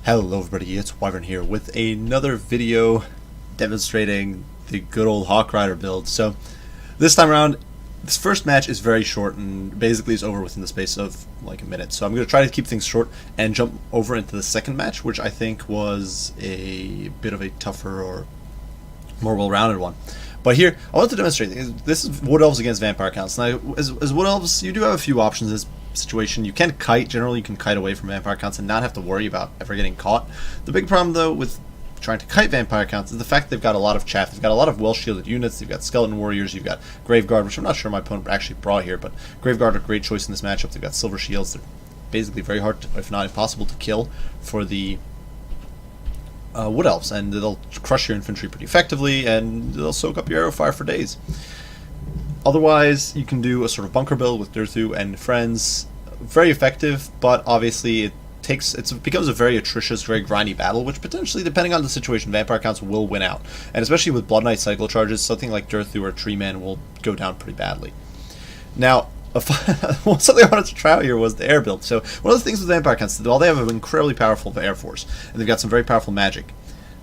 Hello everybody, it's Wyvern here with another video demonstrating the good old Hawk Rider build. So this time around, this first match is very short and basically is over within the space of like a minute. So I'm going to try to keep things short and jump over into the second match, which I think was a bit of a tougher or more well-rounded one. But here, I want to demonstrate, this is Wood Elves against Vampire Counts. Now, as Wood Elves, you do have a few options in this situation. You can kite. Generally, you can kite away from Vampire Counts and not have to worry about ever getting caught. The big problem, though, with trying to kite Vampire Counts is the fact they've got a lot of chaff. They've got a lot of well-shielded units. They've got Skeleton Warriors. You've got Graveguard, which I'm not sure my opponent actually brought here, but Graveguard are a great choice in this matchup. They've got Silver Shields. They're basically very hard, if not impossible, to kill for the Wood Elves, and they'll crush your infantry pretty effectively, and they'll soak up your arrow fire for days. Otherwise, you can do a sort of bunker build with Durthu and friends. Very effective, but obviously it becomes a very atrocious, very grindy battle, which potentially, depending on the situation, Vampire Counts will win out. And especially with Blood Knight cycle charges, something like Durthu or Tree Man will go down pretty badly. Now, something I wanted to try out here was the air build. So one of the things with Vampire Counts, while they have an incredibly powerful air force, and they've got some very powerful magic,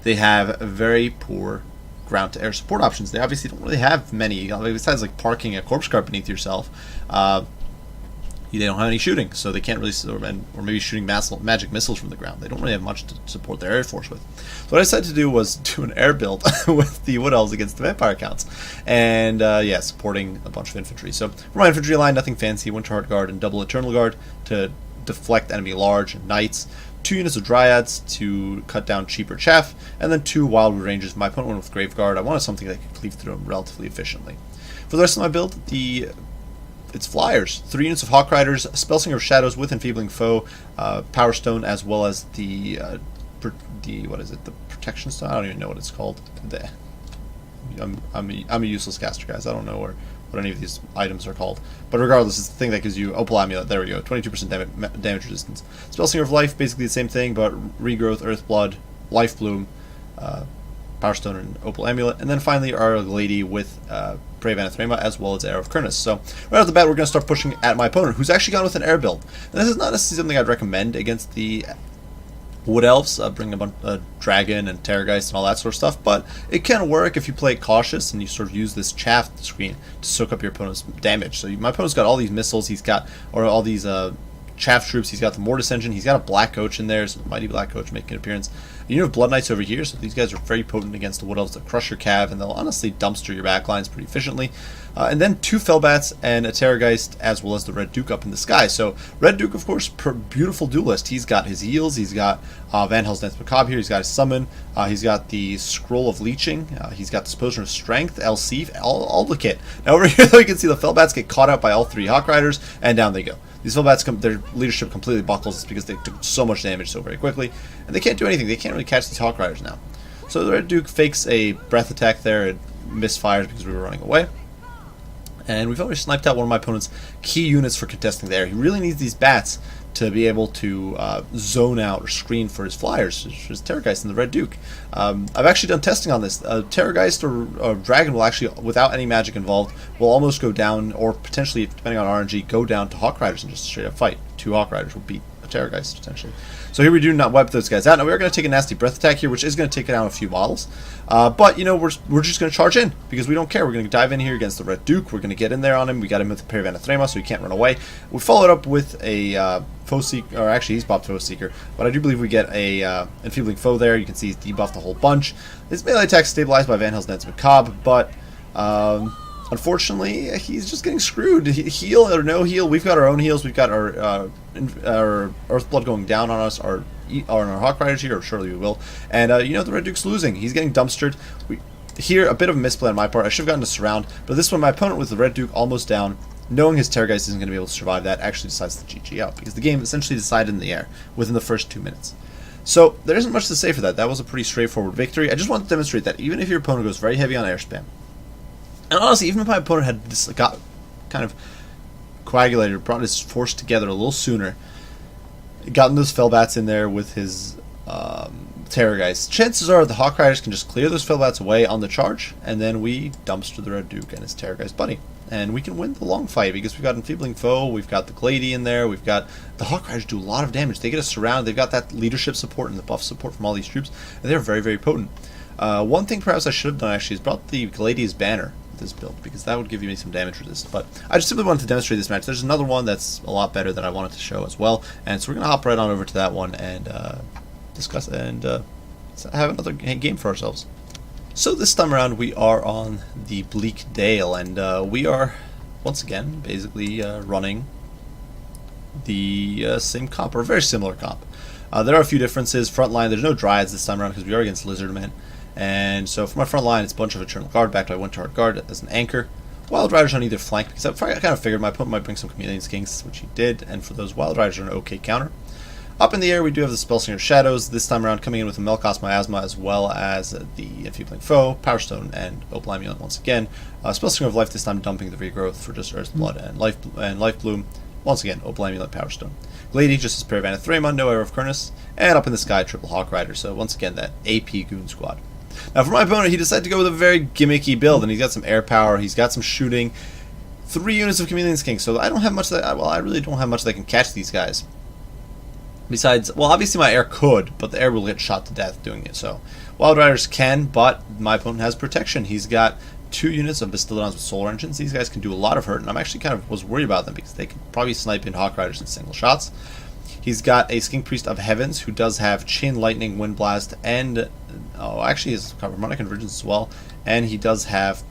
they have very poor ground-to-air support options. They obviously don't really have many, besides like parking a corpse cart beneath yourself. They don't have any shooting, so they can't really, or maybe shooting magic missiles from the ground. They don't really have much to support their air force with. So what I decided to do was do an air build with the Wood Elves against the Vampire Counts, and yeah, supporting a bunch of infantry. So for my infantry line, nothing fancy: Winterheart Guard and double Eternal Guard to deflect enemy large and knights. 2 units of Dryads to cut down cheaper chaff, and then 2 Wildwood Rangers. My opponent went with Graveguard. I wanted something that could cleave through them relatively efficiently. For the rest of my build, it's flyers. 3 units of Hawk Riders, Spellsinger of Shadows with Enfeebling Foe, Power Stone, as well as the what is it? The Protection Stone? I don't even know what it's called. I'm a useless caster, guys. I don't know what any of these items are called. But regardless, it's the thing that gives you Opal Amulet. There we go. 22% damage resistance. Spellsinger of Life, basically the same thing, but Regrowth, Earthblood, Life Bloom, Power Stone, and Opal Amulet. And then finally our Lady with Brave Anathema, as well as Arrow of Kurnus. So right off the bat, we're going to start pushing at my opponent, who's actually gone with an air build. And this is not necessarily something I'd recommend against the Wood Elves, bringing a bunch of Dragon and Terrorgeist and all that sort of stuff, but it can work if you play it cautious and you sort of use this chaff screen to soak up your opponent's damage. So my opponent's got all these missiles, he's got, or all these chaff troops, he's got the Mortis Engine, he's got a Black Coach in there, so the Mighty Black Coach making an appearance. You have Blood Knights over here, so these guys are very potent against the Wood Elves that crush your cav, and they'll honestly dumpster your backlines pretty efficiently. And then 2 Fellbats and a Terrorgeist, as well as the Red Duke up in the sky. So Red Duke, of course, beautiful duelist. He's got his heals, he's got Van Hell's Dance Macabre here, he's got his Summon, he's got the Scroll of Leeching, he's got Disposer of Strength, LC, all the kit. Now over here, though, you can see the Fellbats get caught out by all 3 Hawk Riders, and down they go. These Fellbats, their leadership completely buckles because they took so much damage so very quickly, and they can't do anything. They can't really catch these Hawk Riders now. So the Red Duke fakes a breath attack there. It misfires because we were running away. And we've already sniped out one of my opponent's key units for contesting there. He really needs these bats to be able to zone out or screen for his flyers, his Terrorgeist and the Red Duke. I've actually done testing on this. Terrorgeist or Dragon will actually, without any magic involved, will almost go down, or potentially, depending on RNG, go down to Hawk Riders and just straight up fight. 2 Hawk Riders will beat a Terrorgeist, potentially. So here we do not wipe those guys out. Now we are going to take a nasty breath attack here, which is going to take down a few models. But, you know, we're just going to charge in, because we don't care. We're going to dive in here against the Red Duke. We're going to get in there on him. We got him with a pair of Anathema, so he can't run away. We followed up with a Foe Seeker, or actually he's popped Foe Seeker, but I do believe we get a Enfeebling Foe there. You can see he's debuffed a whole bunch. His melee attack stabilized by Van Hell's Dance Macabre, but unfortunately, he's just getting screwed. Heal or no heal, we've got our own heals. We've got our Earthblood going down on us, on our Hawk Riders here, or surely we will. And, you know, the Red Duke's losing. He's getting dumpstered. Here, a bit of a misplay on my part. I should have gotten to surround, but this one, my opponent with the Red Duke almost down, knowing his Terrorgeist isn't going to be able to survive that, actually decides to GG out, because the game essentially decided in the air within the first 2 minutes. So there isn't much to say for that. That was a pretty straightforward victory. I just want to demonstrate that even if your opponent goes very heavy on air spam, and honestly, even if my opponent had got kind of coagulated, brought his force together a little sooner, gotten those Fellbats in there with his Terrorgeist, chances are the Hawk Riders can just clear those Fellbats away on the charge, and then we dumpster the Red Duke and his Terrorgeist buddy. and we can win the long fight because we've got Enfeebling Foe, we've got the Glady in there, we've got the Hawk Riders do a lot of damage. They get us surrounded, they've got that leadership support and the buff support from all these troops, and they're very, very potent. One thing perhaps I should have done actually is brought the Glady's banner with this build, because that would give me some damage resist. But I just simply wanted to demonstrate this match. There's another one that's a lot better that I wanted to show as well, and so we're going to hop right on over to that one and discuss and have another game for ourselves. So this time around we are on the Bleak Dale, and we are once again basically running the same comp, or a very similar comp. There are a few differences. Front line, there's no Dryads this time around because we are against Lizardmen, and so for my front line it's a bunch of Eternal Guard backed by Winter Heart Guard as an anchor. Wild Riders on either flank, because I kind of figured my opponent might bring some Chameleon Skinks, which he did, and for those Wild Riders are an okay counter. Up in the air, we do have the Spellslinger Shadows, this time around coming in with a Melkos Miasma, as well as the Enfeebling Foe, Power Stone, and Opal Amulet once again. Spellslinger of Life this time dumping the Regrowth for just Earth's Blood and Life Bloom. Once again, Opal Amulet, Power Stone. Glady, just as Paravan of Thraemon, no Air of Kurnus, and up in the sky, triple Hawk Rider, so once again, that AP Goon Squad. Now for my opponent, he decided to go with a very gimmicky build, and he's got some air power, he's got some shooting, 3 units of Chameleon Skinks, so I don't have much that, well, I really don't have much that can catch these guys. Besides, well, obviously my air could, but the air will get shot to death doing it, so Wild Riders can, but my opponent has protection. He's got 2 units of Bastiladons with Solar Engines. These guys can do a lot of hurt, and I'm actually kind of was worried about them because they could probably snipe in Hawk Riders in single shots. He's got a Skink Priest of Heavens who does have Chain Lightning, Wind Blast, and actually his Harmonic Convergence as well, and he does have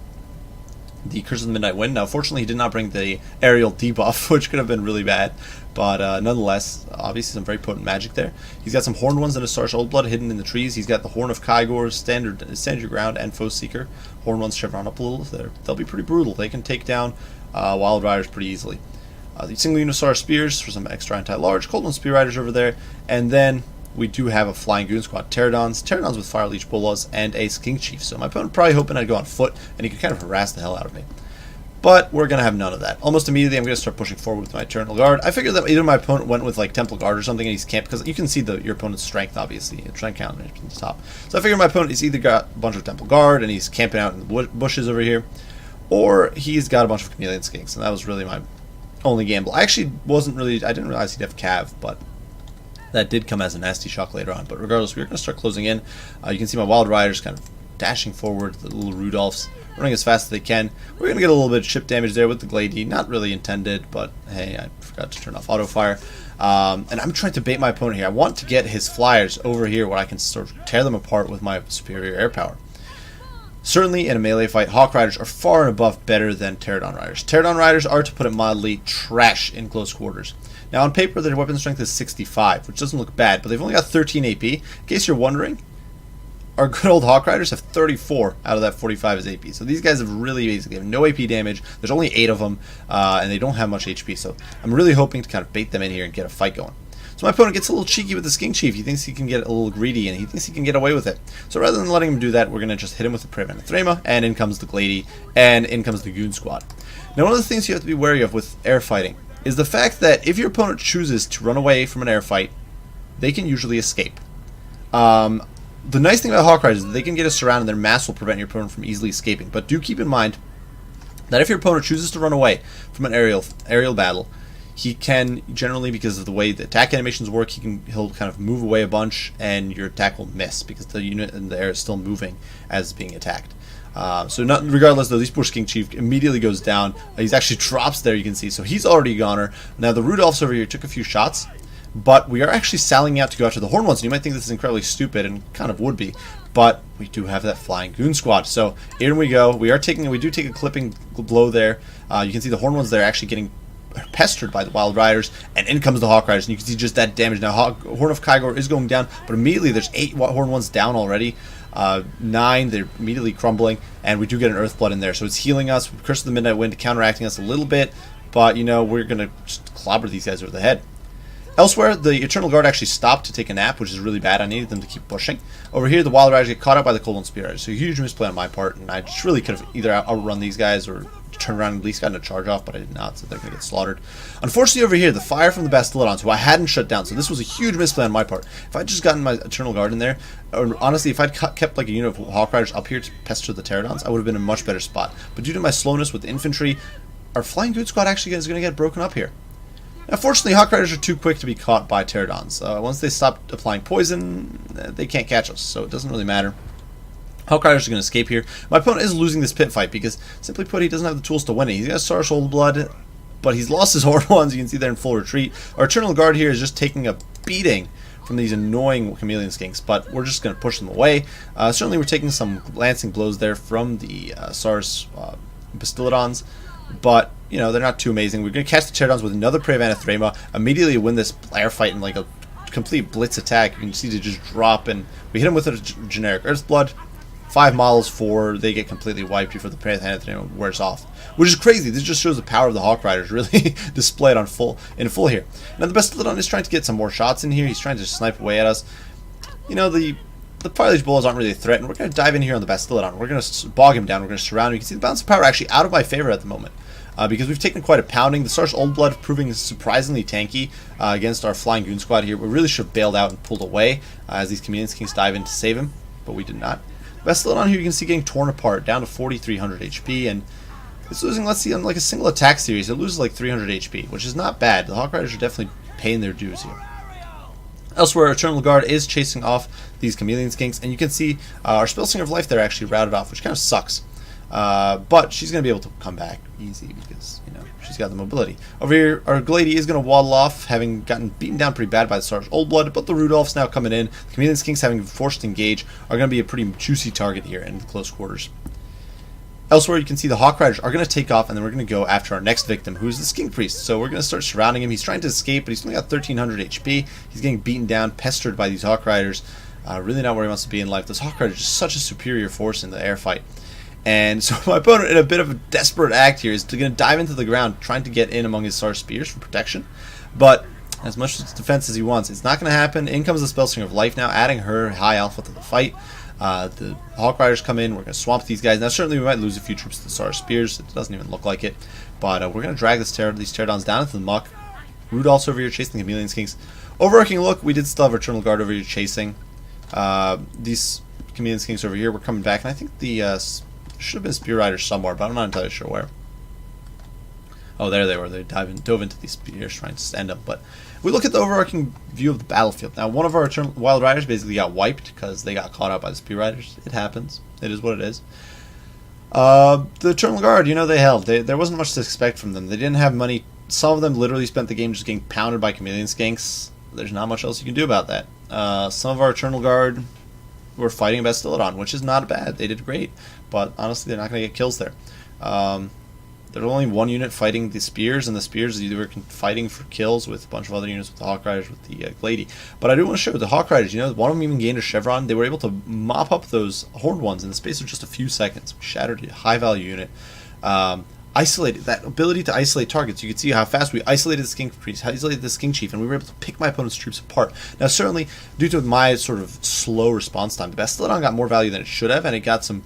the Curse of the Midnight Wind. Now, fortunately, he did not bring the aerial debuff, which could have been really bad, but nonetheless, obviously some very potent magic there. He's got some Horned Ones and a Starch Old Blood hidden in the trees. He's got the Horn of Kygor, Stand Your Ground, and Foe Seeker. Horned Ones chevron up a little. They'll be pretty brutal. They can take down Wild Riders pretty easily. The single Unisaur Spears for some extra anti-large. Cold One Spear Riders over there, and then we do have a Flying Goon Squad, Pterodons with Fire Leech Bolas, and a Skink Chief. So my opponent probably hoping I'd go on foot, and he could kind of harass the hell out of me. But we're going to have none of that. Almost immediately, I'm going to start pushing forward with my Eternal Guard. I figured that either my opponent went with like Temple Guard or something, and he's camped, because you can see your opponent's strength, obviously. Strength count at the top. So I figured my opponent has either got a bunch of Temple Guard, and he's camping out in the bushes over here, or he's got a bunch of Chameleon Skinks, and that was really my only gamble. I actually I didn't realize he'd have Cav, but that did come as a nasty shock later on. But regardless, we're going to start closing in. You can see my Wild Riders kind of dashing forward, the little Rudolphs running as fast as they can. We're going to get a little bit of chip damage there with the Glady. Not really intended, but hey, I forgot to turn off auto fire. And I'm trying to bait my opponent here. I want to get his flyers over here where I can sort of tear them apart with my superior air power. Certainly, in a melee fight, Hawk Riders are far and above better than Pterodon Riders. Pterodon Riders are, to put it mildly, trash in close quarters. Now, on paper, their weapon strength is 65, which doesn't look bad, but they've only got 13 AP. In case you're wondering, our good old Hawk Riders have 34 out of that 45 as AP. So these guys have really basically have no AP damage. There's only 8 of them, and they don't have much HP. So I'm really hoping to kind of bait them in here and get a fight going. So my opponent gets a little cheeky with the Skink Chief. He thinks he can get a little greedy, and he thinks he can get away with it. So rather than letting him do that, we're going to just hit him with the Paravan of Thraemon, and in comes the Glady, and in comes the Goon Squad. Now, one of the things you have to be wary of with air fighting is the fact that if your opponent chooses to run away from an air fight, they can usually escape. The nice thing about Hawk Riders is that they can get us surrounded, and their mass will prevent your opponent from easily escaping. But do keep in mind that if your opponent chooses to run away from an aerial battle, he can generally, because of the way the attack animations work, he'll kind of move away a bunch, and your attack will miss because the unit in the air is still moving as being attacked. Regardless, though, this Bush King Chief immediately goes down. He's actually drops there, you can see, so he's already a goner. Now the Rudolphs over here took a few shots, but we are actually sallying out to go after the Horned Ones. And you might think this is incredibly stupid, and kind of would be, but we do have that Flying Goon Squad. So here we go. We do take a clipping blow there. You can see the Horned Ones there actually getting pestered by the Wild Riders, and in comes the Hawk Riders, and you can see just that damage. Now Horn of Kygor is going down, but immediately there's 8 Horned Ones down already. 9, they're immediately crumbling, and we do get an Earthblood in there, so it's healing us. Curse of the Midnight Wind counteracting us a little bit, but you know, we're gonna just clobber these guys over the head. Elsewhere, the Eternal Guard actually stopped to take a nap, which is really bad. I needed them to keep pushing. Over here, the Wild Riders get caught up by the Cold One Spear Riders, so a huge misplay on my part, and I just really could have either outrun these guys or turn around and at least gotten a charge off, but I did not, so they're going to get slaughtered. Unfortunately, over here, the fire from the Bastiladons, who I hadn't shut down, so this was a huge misplay on my part. If I'd just gotten my Eternal Guard in there, or honestly, if I'd kept like a unit of Hawk Riders up here to pester the Pterodons, I would have been in a much better spot. But due to my slowness with the infantry, our Flying Goon Squad actually is going to get broken up here. Now, fortunately, Hawk Riders are too quick to be caught by Pterodons. Once they stop applying poison, they can't catch us, so it doesn't really matter. Hawk Riders are going to escape here. My opponent is losing this pit fight because, simply put, he doesn't have the tools to win it. He's got Saurus Old Blood, but he's lost his Horde ones. You can see they're in full retreat. Our Eternal Guard here is just taking a beating from these annoying Chameleon Skinks, but we're just going to push them away. Certainly, we're taking some lancing blows there from the Saurus Bastillodons, but you know, they're not too amazing. We're going to catch the Pterodons with another Prey of Anathrema, immediately win this air fight in like a complete blitz attack. You can see they just drop, and we hit them with a generic Earth's Blood. 5 models, 4, they get completely wiped before the Prey of Anathrema wears off. Which is crazy. This just shows the power of the Hawk Riders really displayed in full here. Now the Bastillodon is trying to get some more shots in here. He's trying to snipe away at us. You know, the Fire-Leech Bulls aren't really a threat, and we're going to dive in here on the Bastillodon. We're going to bog him down. We're going to surround him. You can see the balance of power actually out of my favor at the moment. Because we've taken quite a pounding. The Saurus Old Blood proving surprisingly tanky against our Flying Goon Squad here. We really should have bailed out and pulled away as these Chameleon Kings dive in to save him, but we did not. Bastillodon here you can see getting torn apart, down to 4,300 HP, and it's losing, let's see, on like a single attack series, it loses like 300 HP, which is not bad. The Hawk Riders are definitely paying their dues here. Elsewhere, Eternal Guard is chasing off these Chameleon Skinks, and you can see our Spellslinger of Life there actually routed off, which kind of sucks. But she's going to be able to come back easy because, you know, she's got the mobility. Over here, our Glady is going to waddle off, having gotten beaten down pretty bad by the Saurus Old Blood, but the Rudolph's now coming in. The Chameleon Skinks, having forced to engage, are going to be a pretty juicy target here in the close quarters. Elsewhere, you can see the Hawk Riders are going to take off, and then we're going to go after our next victim, who is the Skink Priest. So we're going to start surrounding him. He's trying to escape, but he's only got 1,300 HP. He's getting beaten down, pestered by these Hawk Riders. Really not where he wants to be in life. This Hawk Rider is just such a superior force in the air fight. And so my opponent, in a bit of a desperate act here, is going to dive into the ground, trying to get in among his Saurus Spears for protection. But as much defense as he wants, it's not going to happen. In comes the Spellslinger of Life now, adding her high alpha to the fight. The Hawk Riders come in. We're going to swamp these guys. Now, certainly we might lose a few troops to the Saurus Spears. It doesn't even look like it. But we're going to drag these Pterodons down into the muck. Rudolph's over here chasing the Chameleon Skinks. Overarching look, we did still have our Eternal Guard over here chasing. These Chameleon Skinks over here were coming back. And I think the should have been Spear Riders somewhere, but I'm not entirely sure where. Oh, there they were. They dove into these spears trying to stand them. But we look at the overarching view of the battlefield. Now, one of our Wild Riders basically got wiped because they got caught out by the Spear Riders. It happens. It is what it is. The Eternal Guard, you know, they held. There wasn't much to expect from them. They didn't have money. Some of them literally spent the game just getting pounded by Chameleon Skinks. There's not much else you can do about that. Some of our Eternal Guard were fighting a Bastillodon, which is not bad. They did great. But honestly, they're not going to get kills there. There's only one unit fighting the Spears, and the Spears either fighting for kills with a bunch of other units with the Hawk Riders, with the Glady. But I do want to show the Hawk Riders, you know, one of them even gained a Chevron. They were able to mop up those Horned ones in the space of just a few seconds. We shattered a high-value unit. Isolated, that ability to isolate targets. You can see how fast we isolated the Skink Priest, isolated the Skink Chief, and we were able to pick my opponent's troops apart. Now, certainly, due to my sort of slow response time, the Bastillodon got more value than it should have, and it got some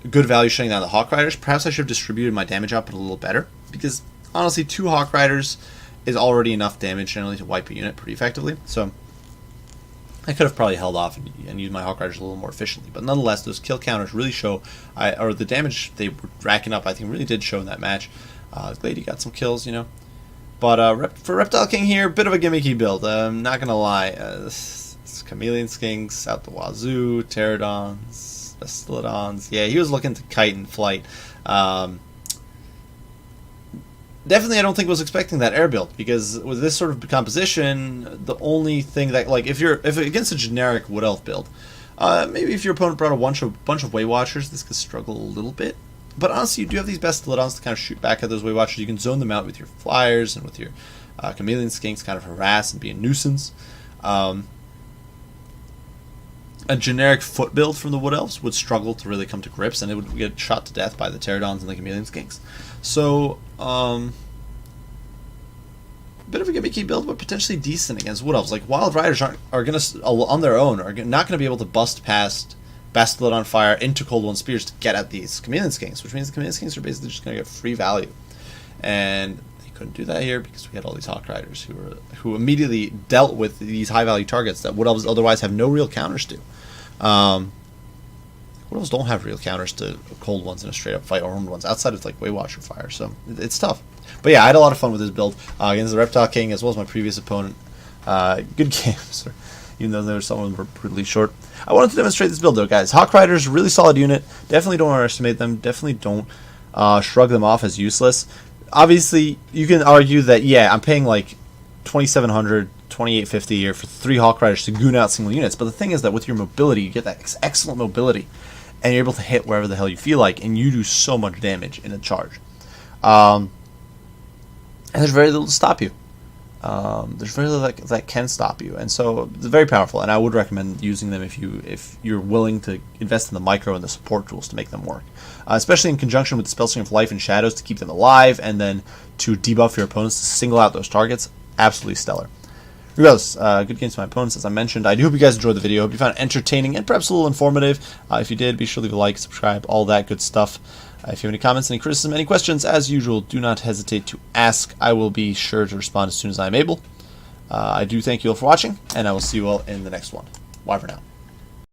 good value shutting down the Hawk Riders. Perhaps I should have distributed my damage output a little better, because honestly, 2 Hawk Riders is already enough damage generally to wipe a unit pretty effectively. So I could have probably held off and used my Hawk Riders a little more efficiently. But nonetheless, those kill counters really show, or the damage they were racking up, I think really did show in that match. Glady got some kills, you know. But for Reptile King here, bit of a gimmicky build. I'm not going to lie. It's Chameleon Skinks out the wazoo, Pterodons, Bastillodons. Yeah, he was looking to kite in flight. Definitely, I don't think was expecting that air build, because with this sort of composition, the only thing that, like, if against a generic Wood Elf build, maybe if your opponent brought a bunch of Way Watchers, this could struggle a little bit. But honestly, you do have these Bastillodons to kind of shoot back at those Way Watchers. You can zone them out with your Flyers and with your Chameleon Skinks, kind of harass and be a nuisance. A generic foot build from the Wood Elves would struggle to really come to grips, and it would get shot to death by the Pterodons and the Chameleon Skinks. So, bit of a gimmicky build, but potentially decent against Wood Elves. Like, Wild Riders are going to, on their own, are not going to be able to bust past Bastillodon Fire into Cold One Spears to get at these Chameleon Skinks, which means the Chameleon Skinks are basically just going to get free value. And they couldn't do that here because we had all these Hawk Riders who immediately dealt with these high value targets that Wood Elves otherwise have no real counters to. What else don't have real counters to cold ones in a straight up fight or armed ones outside of like Waywasher Fire? So it's tough. But yeah, I had a lot of fun with this build against the Reptile King as well as my previous opponent. Good games, even though there were some of them were brutally short. I wanted to demonstrate this build though, guys. Hawk Riders, really solid unit. Definitely don't underestimate them. Definitely don't shrug them off as useless. Obviously, you can argue that, yeah, I'm paying like $2,700, $2,850 a year for 3 Hawk Riders to goon out single units. But the thing is that with your mobility, you get that excellent mobility, and you're able to hit wherever the hell you feel like, and you do so much damage in a charge. And there's very little to stop you. There's very little that can stop you, and so it's very powerful. And I would recommend using them if you're willing to invest in the micro and the support tools to make them work, especially in conjunction with the Spellstring of Life and Shadows to keep them alive, and then to debuff your opponents to single out those targets. Absolutely stellar. Regardless, good games to my opponents, as I mentioned. I do hope you guys enjoyed the video. Hope you found it entertaining and perhaps a little informative. If you did, be sure to leave a like, subscribe, all that good stuff. If you have any comments, any criticism, any questions, as usual, do not hesitate to ask. I will be sure to respond as soon as I'm able. I do thank you all for watching, and I will see you all in the next one. Bye for now.